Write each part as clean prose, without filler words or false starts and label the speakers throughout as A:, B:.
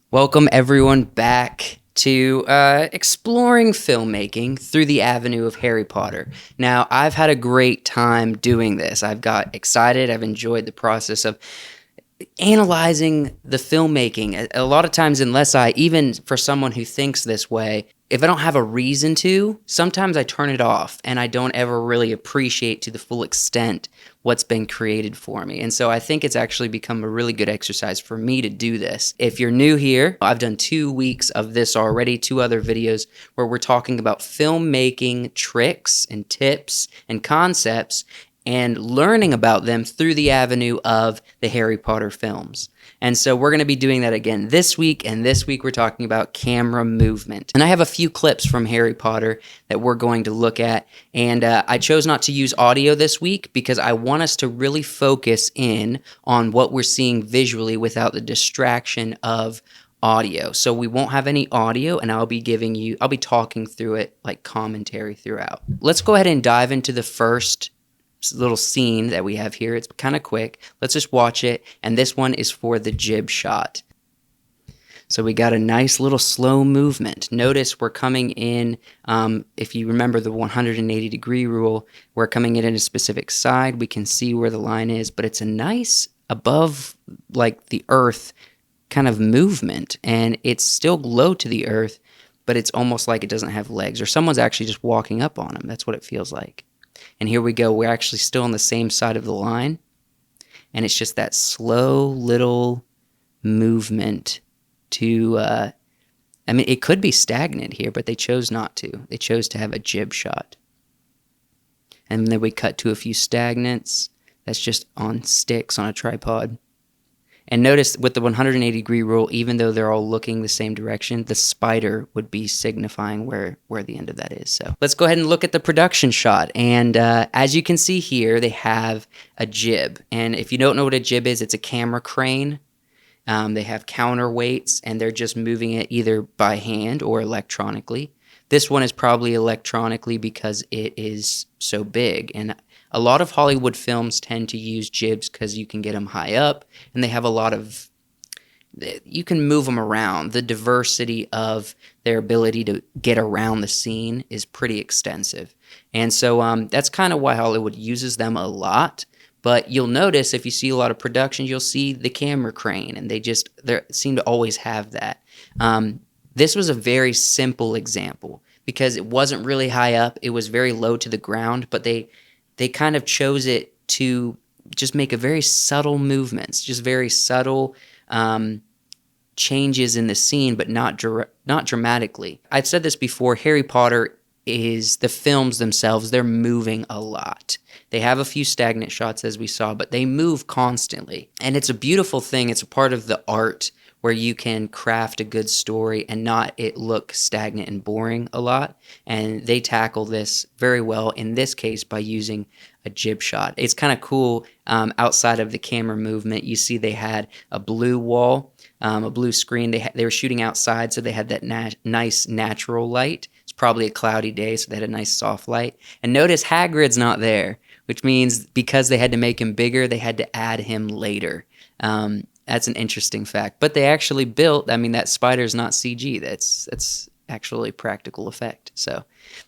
A: Welcome everyone back to exploring filmmaking through the avenue of Harry Potter. Now, I've had a great time doing this. I've got excited. I've enjoyed the process of analyzing the filmmaking. A lot of times, unless even for someone who thinks this way, if I don't have a reason to, sometimes I turn it off and I don't ever really appreciate to the full extent what's been created for me. And so I think it's actually become a really good exercise for me to do this. If you're new here, I've done 2 weeks of this already, 2 other videos where we're talking about filmmaking tricks and tips and concepts and learning about them through the avenue of the Harry Potter films. And so we're going to be doing that again this week, and this week we're talking about camera movement. And I have a few clips from Harry Potter that we're going to look at, and I chose not to use audio this week because I want us to really focus in on what we're seeing visually without the distraction of audio. So we won't have any audio, and I'll be talking through it like commentary throughout. Let's go ahead and dive into the first little scene that we have here. It's kind of quick. Let's just watch it. And this one is for the Jib Shot. So we got a nice little slow movement. Notice we're coming in, if you remember the 180-degree rule, we're coming in at a specific side. We can see where the line is, but it's a nice above like the earth kind of movement. And it's still low to the earth, but it's almost like it doesn't have legs, or someone's actually just walking up on him. That's what it feels like. And here we go. We're actually still on the same side of the line. And it's just that slow little movement to, it could be stagnant here, but they chose not to. They chose to have a jib shot. And then we cut to a few stagnants. That's just on sticks on a tripod. And notice with the 180-degree rule, even though they're all looking the same direction, the spider would be signifying where the end of that is. So let's go ahead and look at the production shot. And as you can see here, they have a jib. And if you don't know what a jib is, it's a camera crane. They have counterweights, and they're just moving it either by hand or electronically. This one is probably electronically because it is so big. And a lot of Hollywood films tend to use jibs because you can get them high up, and they have a lot of, you can move them around. The diversity of their ability to get around the scene is pretty extensive. And so that's kind of why Hollywood uses them a lot. But you'll notice if you see a lot of productions, you'll see the camera crane, and they seem to always have that. This was a very simple example because it wasn't really high up. It was very low to the ground, but they kind of chose it to just make a very subtle movements, just very subtle changes in the scene, but not dramatically. I've said this before, Harry Potter is, the films themselves, they're moving a lot. They have a few stagnant shots as we saw, but they move constantly. And it's a beautiful thing. It's a part of the art where you can craft a good story and not it look stagnant and boring a lot. And they tackle this very well in this case by using a jib shot. It's kind of cool. Outside of the camera movement, you see they had a blue wall, a blue screen. They were shooting outside, so they had that nice natural light. It's probably a cloudy day, so they had a nice soft light. And notice Hagrid's not there, which means because they had to make him bigger, they had to add him later. That's an interesting fact. But they actually built, that spider's not CG. That's actually practical effect. So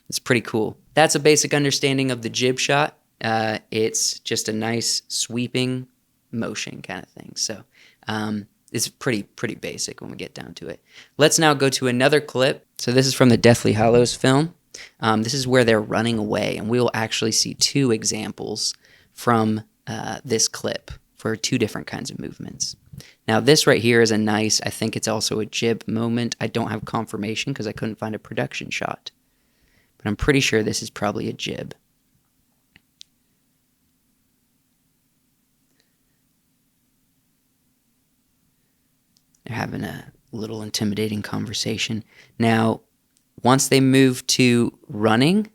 A: it's pretty cool. That's a basic understanding of the jib shot. It's just a nice sweeping motion kind of thing. So it's pretty basic when we get down to it. Let's now go to another clip. So this is from the Deathly Hallows film. This is where they're running away, and we'll actually see 2 examples from this clip for 2 different kinds of movements. Now this right here is I think it's also a jib moment. I don't have confirmation because I couldn't find a production shot, but I'm pretty sure this is probably a jib. They're having a little intimidating conversation. Now, once they move to running,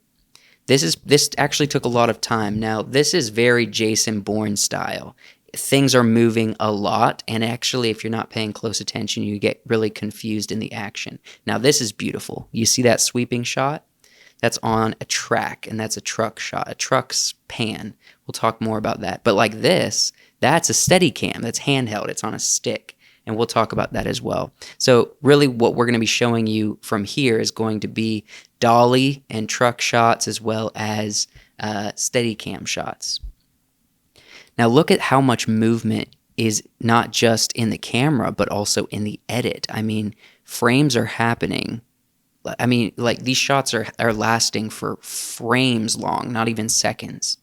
A: this actually took a lot of time. Now, this is very Jason Bourne style. Things are moving a lot, and actually, if you're not paying close attention, you get really confused in the action. Now, this is beautiful. You see that sweeping shot? That's on a track, and that's a truck shot, a truck's pan. We'll talk more about that. But like this, that's a Steadicam. That's handheld. It's on a stick. and we'll talk about that as well. So really what we're going to be showing you from here is going to be dolly and truck shots as well as Steadicam shots. Now look at how much movement is not just in the camera, but also in the edit. I mean, frames are happening. I mean, like these shots are lasting for frames long, not even seconds.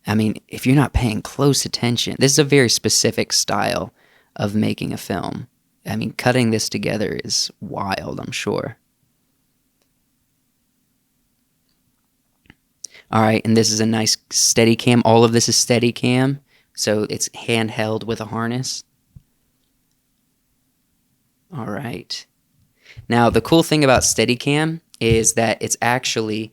A: I mean, if you're not paying close attention, this is a very specific style of making a film. I mean, cutting this together is wild, I'm sure. All right, and this is a nice Steadicam. All of this is Steadicam, so it's handheld with a harness. All right. Now, the cool thing about Steadicam is that it's actually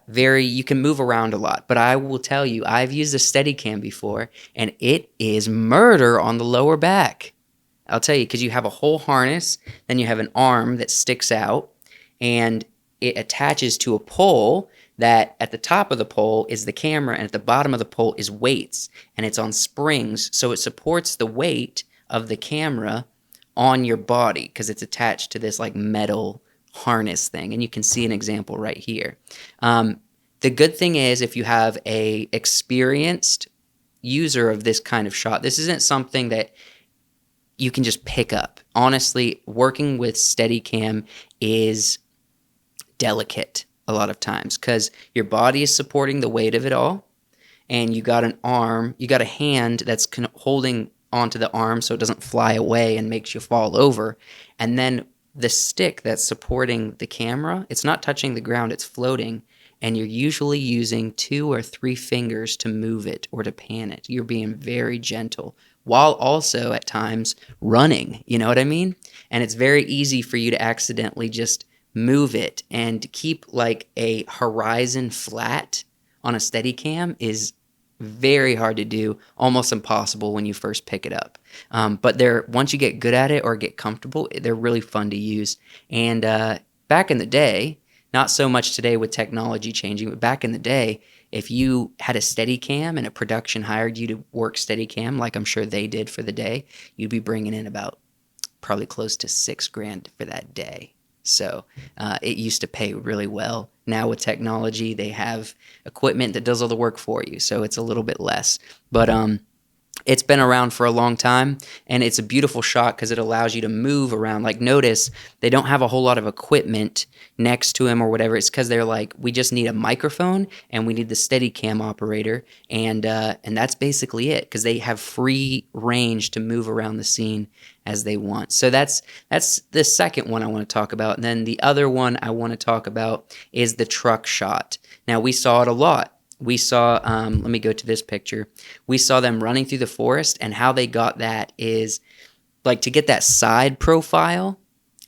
A: you can move around a lot. But I will tell you, I've used a Steadicam before, and it is murder on the lower back. I'll tell you, because you have a whole harness, then you have an arm that sticks out, and it attaches to a pole that at the top of the pole is the camera, and at the bottom of the pole is weights, and it's on springs, so it supports the weight of the camera on your body because it's attached to this like metal harness thing, and you can see an example right here. The good thing is if you have a experienced user of this kind of shot, this isn't something that you can just pick up. Honestly, working with Steadicam is delicate a lot of times because your body is supporting the weight of it all, and you got an arm, you got a hand that's holding onto the arm so it doesn't fly away and makes you fall over, and then the stick that's supporting the camera, it's not touching the ground, it's floating, and you're usually using 2 or 3 fingers to move it or to pan it. You're being very gentle while also at times running, you know what I mean? And it's very easy for you to accidentally just move it, and keep like a horizon flat on a Steadicam is very hard to do, almost impossible when you first pick it up. But once you get good at it or get comfortable, they're really fun to use. And back in the day, not so much today with technology changing, but back in the day, if you had a Steadicam and a production hired you to work Steadicam, like I'm sure they did for the day, you'd be bringing in about probably close to $6,000 for that day. So it used to pay really well. Now with technology, they have equipment that does all the work for you, so it's a little bit less. But it's been around for a long time, and it's a beautiful shot because it allows you to move around. Like, notice they don't have a whole lot of equipment next to him or whatever. It's because they're like, we just need a microphone and we need the Steadicam operator, and that's basically it because they have free range to move around the scene as they want. So that's the second one I want to talk about. And then the other one I want to talk about is the truck shot. Now, we saw it a lot. We saw, let me go to this picture. We saw them running through the forest, and how they got that is like to get that side profile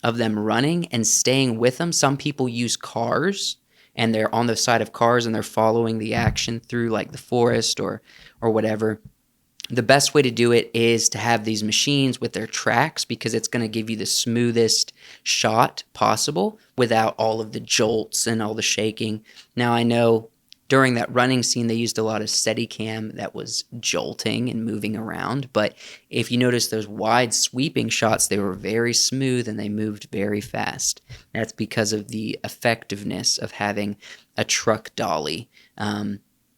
A: of them running and staying with them. Some people use cars, and they're on the side of cars and they're following the action through like the forest or whatever. The best way to do it is to have these machines with their tracks because it's going to give you the smoothest shot possible without all of the jolts and all the shaking. Now, I know during that running scene, they used a lot of Steadicam that was jolting and moving around. But if you notice those wide sweeping shots, they were very smooth and they moved very fast. That's because of the effectiveness of having a truck dolly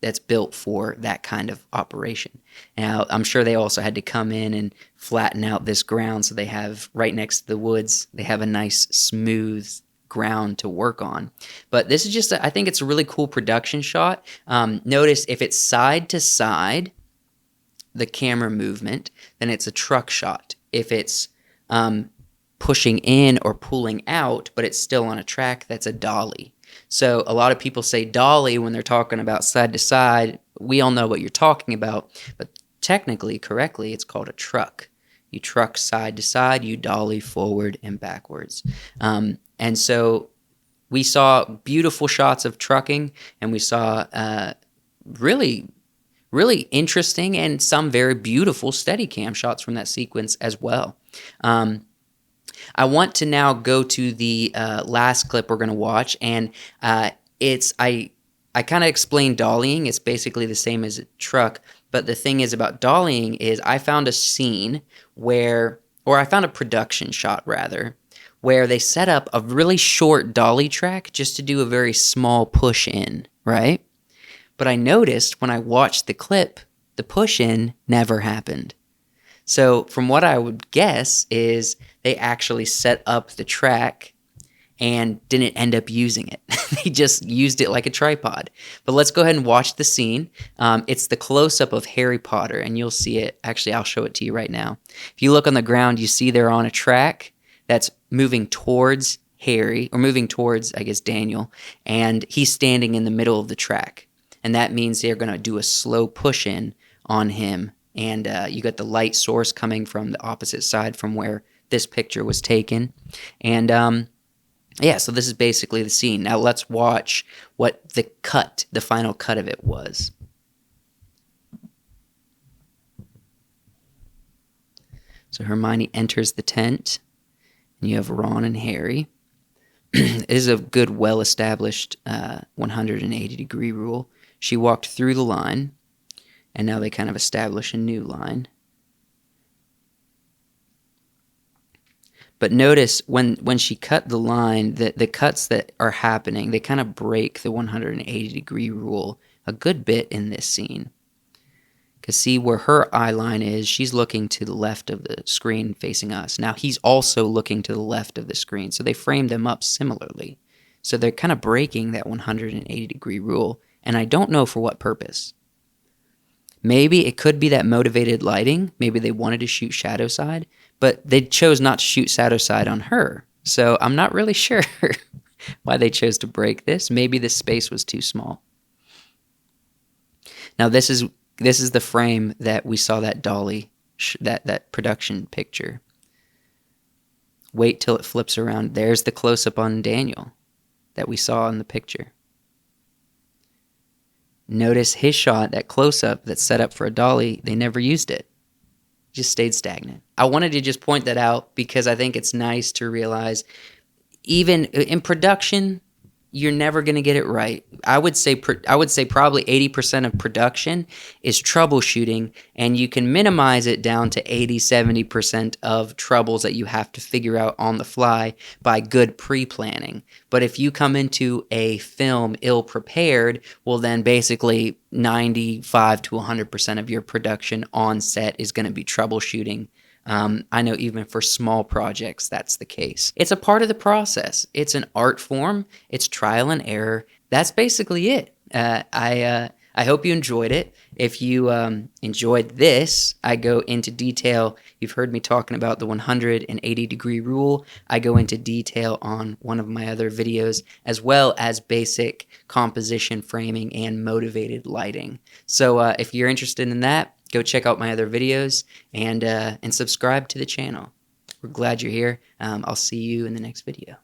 A: that's built for that kind of operation. Now, I'm sure they also had to come in and flatten out this ground so they have, right next to the woods, they have a nice smooth ground to work on. But this is just, I think it's a really cool production shot. Notice if it's side to side, the camera movement, then it's a truck shot. If it's pushing in or pulling out, but it's still on a track, that's a dolly. So a lot of people say dolly when they're talking about side to side. We all know what you're talking about, but technically, correctly, it's called a truck. You truck side to side, you dolly forward and backwards. And so we saw beautiful shots of trucking, and we saw really, really interesting and some very beautiful Steadicam shots from that sequence as well. I want to now go to the last clip we're going to watch, and I kind of explained dollying. It's basically the same as a truck, But the thing is about dollying is I found a scene where, or I found a production shot rather, where they set up a really short dolly track just to do a very small push in, right? But I noticed when I watched the clip, the push in never happened. So from what I would guess is they actually set up the track and didn't end up using it. They just used it like a tripod. But let's go ahead and watch the scene. It's the close-up of Harry Potter, and you'll see it. Actually, I'll show it to you right now. If you look on the ground, you see they're on a track that's moving towards Harry, or moving towards, I guess, Daniel, and he's standing in the middle of the track. And that means they're going to do a slow push-in on him. And you got the light source coming from the opposite side from where this picture was taken. And yeah, so this is basically the scene. Now let's watch what the final cut of it was. So Hermione enters the tent, and you have Ron and Harry. It is a good, well-established 180-degree rule. She walked through the line, and now they kind of establish a new line. But notice when she cut the line, the cuts that are happening, they kind of break the 180-degree rule a good bit in this scene. Because see where her eye line is, she's looking to the left of the screen facing us. Now he's also looking to the left of the screen, so they framed them up similarly. So they're kind of breaking that 180-degree rule, and I don't know for what purpose. Maybe it could be that motivated lighting. Maybe they wanted to shoot shadow side, but they chose not to shoot shadow side on her. So I'm not really sure why they chose to break this. Maybe this space was too small. Now this is the frame that we saw that dolly, that production picture. Wait till it flips around. There's the close-up on Daniel that we saw in the picture. Notice his shot, that close-up that's set up for a dolly, they never used it. Just stayed stagnant. I wanted to just point that out because I think it's nice to realize even in production, you're never going to get it right. I would say probably 80% of production is troubleshooting, and you can minimize it down to 80-70% of troubles that you have to figure out on the fly by good pre-planning. But if you come into a film ill-prepared, well then basically 95 to 100% of your production on set is going to be troubleshooting. I know even for small projects, that's the case. It's a part of the process. It's an art form. It's trial and error. That's basically it. I hope you enjoyed it. If you enjoyed this, I go into detail. You've heard me talking about the 180-degree rule. I go into detail on one of my other videos, as well as basic composition framing and motivated lighting. So if you're interested in that, go check out my other videos and subscribe to the channel. We're glad you're here. I'll see you in the next video.